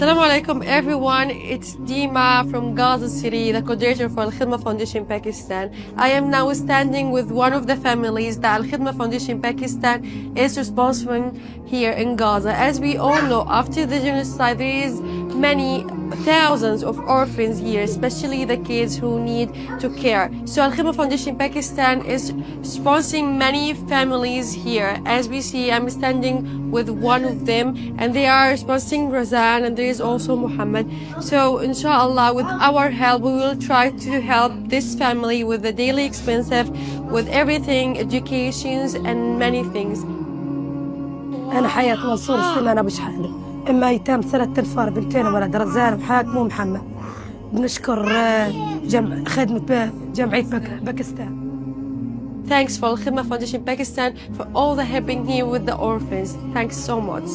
Assalamu alaikum everyone, it's Dima from Gaza City, the coordinator for Al Khidma Foundation Pakistan. I am now standing with one of the families that Al Khidma Foundation Pakistan is responsible here in Gaza. As we all know, after the genocide there is many thousands of orphans here, especially the kids who need to care. So Al Khidma Foundation Pakistan is sponsoring many families here. As we see, I'm standing with one of them and they are sponsoring Razan, and there is also Muhammad. So inshallah, with our help, we will try to help this family with the daily expenses, with everything, educations and many things. أنا حياة منصور سليمان أبو شحادة، أما أيتام 3 أنفار، بنتين ولد، رزان وحاكم ومحمد. بنشكر خدمة جمعية باكستان. Thanks for Al Khidma Foundation Pakistan for all the helping here with the orphans. Thanks so much.